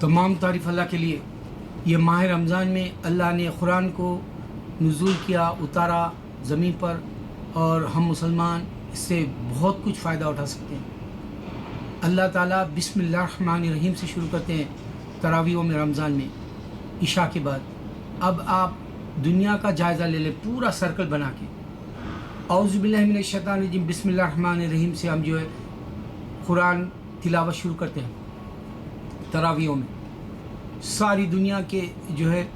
तमाम तारीफ़ अल्लाह के लिए। ये माह रमज़ान में अल्लाह ने कुरान को नुज़ूल किया, उतारा ज़मीन पर, और हम मुसलमान इससे बहुत कुछ फ़ायदा उठा सकते हैं। अल्लाह ताला बिस्मिल्लाहिर्रहमानिर्रहीम से शुरू करते हैं तरावीयों में रमज़ान में इशा के बाद। अब आप दुनिया का जायज़ा ले लें, पूरा सर्कल बना के औज़ु बिल्लाहि मिनश शैतानिर रजीम बिस्मिल्लाहिर्रहमानिर्रहीम से हम जो है कुरान तिलावत शुरू करते हैं तरावियों में। सारी दुनिया के जो है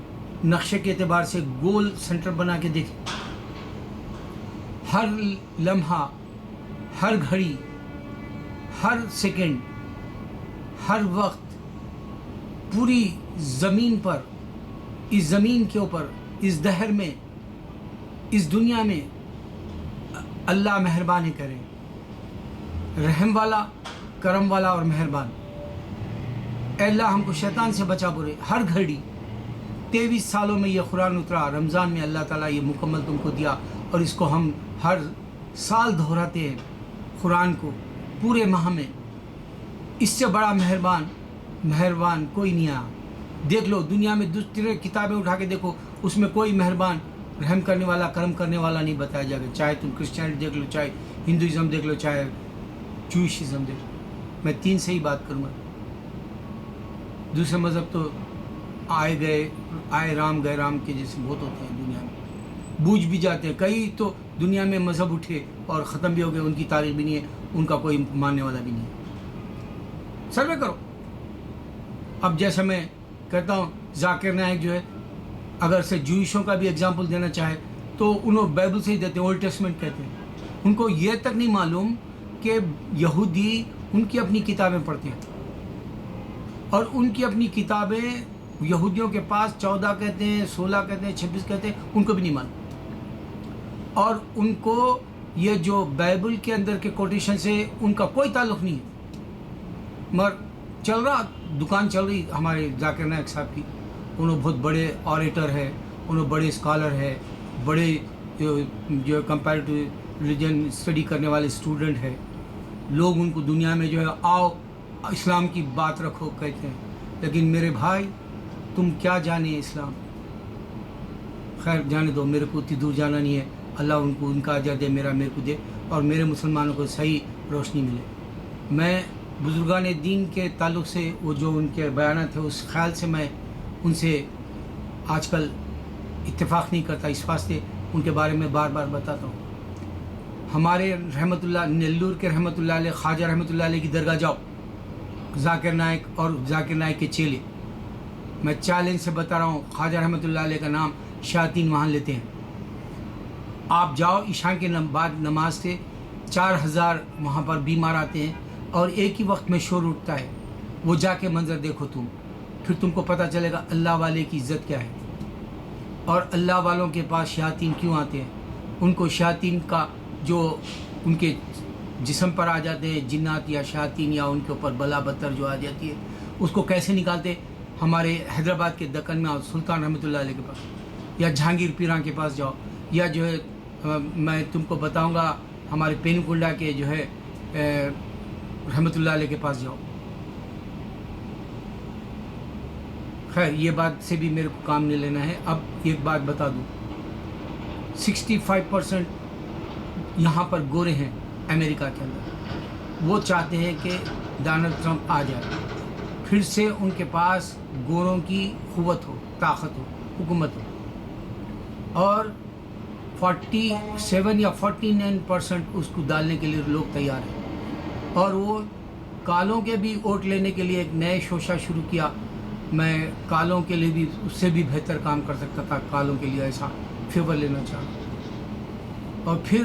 नक्शे के एतबार से गोल सेंटर बना के देखें, हर लम्हा, हर घड़ी, हर सेकंड, हर वक्त पूरी ज़मीन पर, इस ज़मीन के ऊपर, इस दहर में, इस दुनिया में अल्लाह मेहरबानी करे, रहम वाला, करम वाला और मेहरबान। अल्लाह हमको शैतान से बचा बुरे। हर घड़ी 23 सालों में ये कुरान उतरा, रमज़ान में अल्लाह ताला ये मुकम्मल तुमको दिया, और इसको हम हर साल दोहराते हैं कुरान को पूरे माह में। इससे बड़ा मेहरबान कोई नहीं आया। देख लो दुनिया में दूसरी किताबें उठा के देखो, उसमें कोई मेहरबान, रहम करने वाला, करम करने वाला नहीं बताया जाएगा। चाहे तुम क्रिश्चियनिटी देख लो, चाहे हिंदुज़म देख लो, चाहे जूइशइज़म देख लो। मैं 3 से ही बात करूँगा। दूसरे मज़हब तो आए राम गए राम के जैसे बहुत होते हैं दुनिया में, बूझ भी जाते हैं। कई तो दुनिया में मज़हब उठे और ख़त्म भी हो गए, उनकी तारीख़ भी नहीं है, उनका कोई मानने वाला भी नहीं है। सर्वे करो। अब जैसे मैं कहता हूँ, जाकिर नाइक जो है, अगर से जूइशों का भी एग्जाम्पल देना चाहे तो उन्होंने बाइबल से ही देते हैं, ओल्ड टेस्टमेंट कहते हैं। उनको ये तक नहीं मालूम कि यहूदी उनकी अपनी किताबें पढ़ते हैं, और उनकी अपनी किताबें यहूदियों के पास 14 कहते हैं, 16 कहते हैं, 26 कहते हैं, उनको भी नहीं मालूम। और उनको ये जो बाइबल के अंदर के कोटेशन से उनका कोई ताल्लुक़ नहीं है। मगर चल रहा, दुकान चल रही हमारे जाकिर नाइक साहब की। उन्होंने बहुत बड़े ऑरेटर है, उन्होंने बड़े स्कॉलर है, बड़े जो कंपैरेटिव रिलीजन स्टडी करने वाले स्टूडेंट है। लोग उनको दुनिया में जो है आओ इस्लाम की बात रखो कहते हैं। लेकिन मेरे भाई, तुम क्या जाने इस्लाम। खैर जाने दो, मेरे को उतनी दूर जाना नहीं है। अल्लाह उनको उनका अजर दे, मेरे को दे, और मेरे मुसलमानों को सही रोशनी मिले। मैं बुजुर्गान दीन के ताल्लुक़ से वो जो उनके बयान थे, उस ख्याल से मैं उनसे आजकल इत्तेफाक नहीं करता, इस वास्ते उनके बारे में बार बार बताता हूँ। हमारे रहमतुल्लाह नेल्लूर के रहमतुल्लाह अलैह ख्वाजा रहमतुल्लाह अलैह की दरगाह जाओ, जाकिर नाइक और जाकिर नाइक के चेले, मैं चैलेंज से बता रहा हूँ, ख्वाजा रहमतुल्लाह अलैह का नाम शायातीन वहाँ लेते हैं। आप जाओ, ईशा के बाद नमाज से 4000 वहाँ पर बीमार आते हैं, और एक ही वक्त में शोर उठता है। वो जाके मंजर देखो तुम, फिर तुमको पता चलेगा अल्लाह वाले की इज़्ज़त क्या है, और अल्लाह वालों के पास शयातीन क्यों आते हैं। उनको शयातीन का जो उनके जिस्म पर आ जाते हैं, जिन्नात या शयातीन, या उनके ऊपर बला बत्तर जो आ जाती है, उसको कैसे निकालते। हमारे हैदराबाद के दक्कन में आओ, सुल्तान रहमतुल्लाह अलैह के पास, या जहांगीर पीरा के पास जाओ, या जो है मैं तुमको बताऊंगा हमारे पेनुकुंडा के जो है रहमतुल्लाह अलैह के पास जाओ। खैर ये बात से भी मेरे को काम नहीं लेना है। अब एक बात बता दूँ, 65% यहाँ पर गोरे हैं अमेरिका के अंदर। वो चाहते हैं कि डोनाल्ड ट्रंप आ जाए, फिर से उनके पास गोरों की क़ुव्वत हो, ताकत हो, हुकूमत हो। और 47 या 49% उसको डालने के लिए लोग तैयार हैं। और वो कालों के भी वोट लेने के लिए एक नए शोशा शुरू किया। मैं कालों के लिए भी उससे भी बेहतर काम कर सकता था, कालों के लिए ऐसा फेवर लेना चाहा। और फिर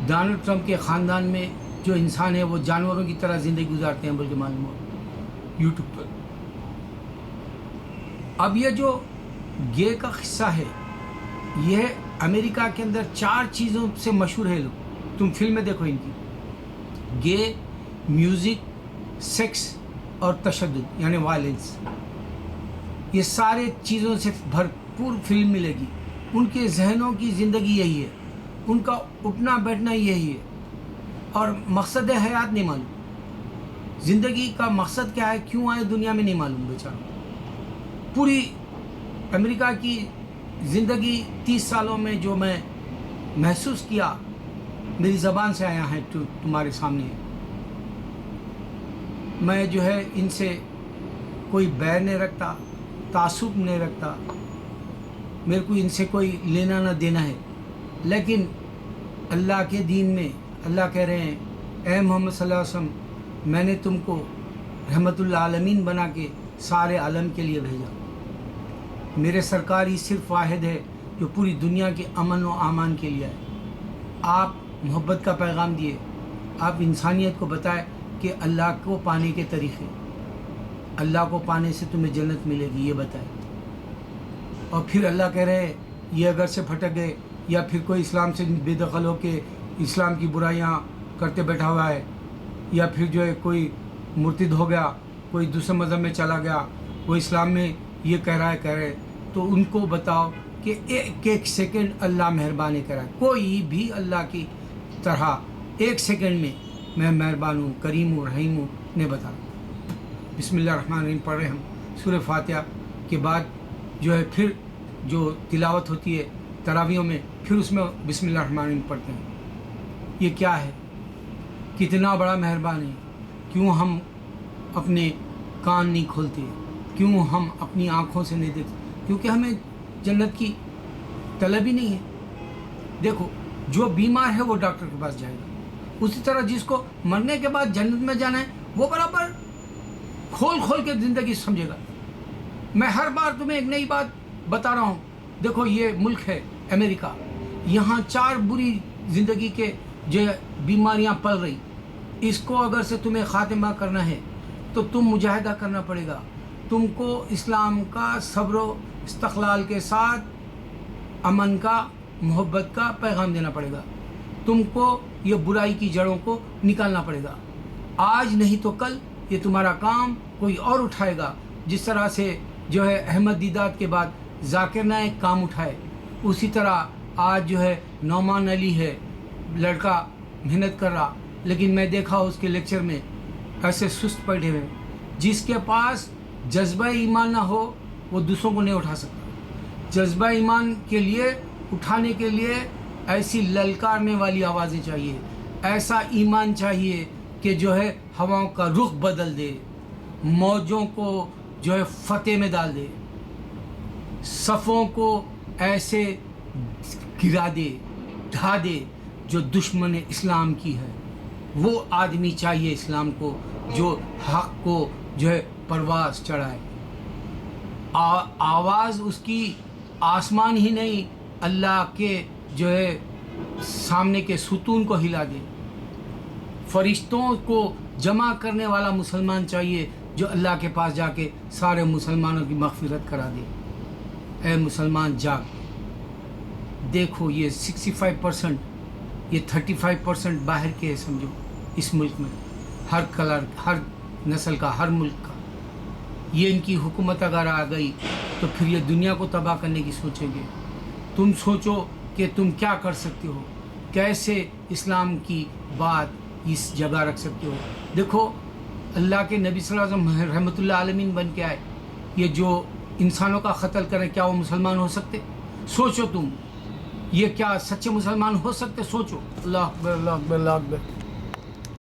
डोनाल्ड ट्रंप के ख़ानदान में जो इंसान है वो जानवरों की तरह ज़िंदगी गुजारते हैं, बल्कि मालूम हो यूट्यूब पर। अब ये जो गे का किस्सा है, यह अमेरिका के अंदर 4 चीज़ों से मशहूर है लोग। तुम फिल्में देखो इनकी, गे, म्यूज़िक, सेक्स और तशद्दुद यानी वायलेंस। ये सारे चीज़ों से भरपूर फिल्म मिलेगी। उनके जहनों की ज़िंदगी यही है, उनका उठना बैठना यही है, और मकसद हयात नहीं मालूम। زندگی کا مقصد کیا ہے، کیوں آئے دنیا میں نہیں معلوم بیچارہ. پوری امریکہ کی زندگی 30 سالوں میں جو میں محسوس کیا، میری زبان سے آیا ہے تمہارے سامنے. میں جو ہے ان سے کوئی بیر نہیں رکھتا، تعصب نہیں رکھتا، میرے کو ان سے کوئی لینا نہ دینا ہے. لیکن اللہ کے دین میں اللہ کہہ رہے ہیں، اے محمد صلی اللہ علیہ وسلم، میں نے تم کو رحمت العالمین بنا کے سارے عالم کے لیے بھیجا. میرے سرکار ہی صرف واحد ہے جو پوری دنیا کے امن و امان کے لیے ہے. آپ محبت کا پیغام دیے، آپ انسانیت کو بتائے کہ اللہ کو پانے کے طریقے، اللہ کو پانے سے تمہیں جنت ملے گی، یہ بتائے. اور پھر اللہ کہہ رہے ہیں یہ اگر سے پھٹک گئے یا پھر کوئی اسلام سے بے دخل ہو کے اسلام کی برائیاں کرتے بیٹھا ہوا ہے، یا پھر جو ہے کوئی مرتد ہو گیا، کوئی دوسرے مذہب میں چلا گیا، وہ اسلام میں یہ کہہ رہے، تو ان کو بتاؤ کہ ایک ایک سیکنڈ اللہ مہربانی کرائے. کوئی بھی اللہ کی طرح ایک سیکنڈ میں مہربان ہوں، کریم ہوں، رحیم ہوں نہیں بتا. بسم اللہ الرحمن الرحیم پڑھ رہے ہم سورہ فاتحہ کے بعد جو ہے پھر جو تلاوت ہوتی ہے تراویحوں میں، پھر اس میں بسم اللہ الرحمن الرحیم پڑھتے ہیں. یہ کیا ہے؟ کتنا بڑا مہربان ہے. کیوں ہم اپنے کان نہیں کھولتے؟ کیوں ہم اپنی آنکھوں سے نہیں دیکھتے؟ کیونکہ ہمیں جنت کی طلب ہی نہیں ہے. دیکھو، جو بیمار ہے وہ ڈاکٹر کے پاس جائے گا، اسی طرح جس کو مرنے کے بعد جنت میں جانا ہے وہ برابر کھول کے زندگی سمجھے گا. میں ہر بار تمہیں ایک نئی بات بتا رہا ہوں. دیکھو، یہ ملک ہے امریکہ، یہاں 4 بری زندگی کے جو بیماریاں پل رہی. اس کو اگر سے تمہیں خاتمہ کرنا ہے تو تم مجاہدہ کرنا پڑے گا. تم کو اسلام کا صبر و استقلال کے ساتھ امن کا، محبت کا پیغام دینا پڑے گا. تم کو یہ برائی کی جڑوں کو نکالنا پڑے گا. آج نہیں تو کل یہ تمہارا کام کوئی اور اٹھائے گا. جس طرح سے جو ہے احمد دیدات کے بعد ذاکر نائک کام اٹھائے، اسی طرح آج جو ہے نعمان علی ہے، لڑکا محنت کر رہا، لیکن میں دیکھا اس کے لیکچر میں ایسے سست بیٹھے ہوئے. جس کے پاس جذبہ ایمان نہ ہو وہ دوسروں کو نہیں اٹھا سکتا. جذبہ ایمان کے لیے اٹھانے کے لیے ایسی للکارنے والی آوازیں چاہیے، ایسا ایمان چاہیے کہ جو ہے ہواؤں کا رخ بدل دے، موجوں کو جو ہے فتح میں ڈال دے، صفوں کو ایسے گرا دے، ڈھا دے جو دشمن اسلام کی ہے. وہ آدمی چاہیے اسلام کو جو حق کو جو ہے پرواز چڑھائے. آواز اس کی آسمان ہی نہیں، اللہ کے جو ہے سامنے کے ستون کو ہلا دے. فرشتوں کو جمع کرنے والا مسلمان چاہیے جو اللہ کے پاس جا کے سارے مسلمانوں کی مغفرت کرا دے. اے مسلمان جاگ، دیکھو یہ 65%، یہ 35% باہر کے ہے سمجھو اس ملک میں، ہر کلر، ہر نسل کا، ہر ملک کا. یہ ان کی حکومت اگر آ گئی تو پھر یہ دنیا کو تباہ کرنے کی سوچیں گے. تم سوچو کہ تم کیا کر سکتے ہو، کیسے اسلام کی بات اس جگہ رکھ سکتے ہو. دیکھو، اللہ کے نبی صلی اللہ علیہ وسلم رحمت اللہ عالمین بن کے آئے. یہ جو انسانوں کا قتل کریں، کیا وہ مسلمان ہو سکتے؟ سوچو تم، یہ کیا سچے مسلمان ہو سکتے؟ سوچو. اللہ اکبر، اللہ اکبر، اللہ اکبر.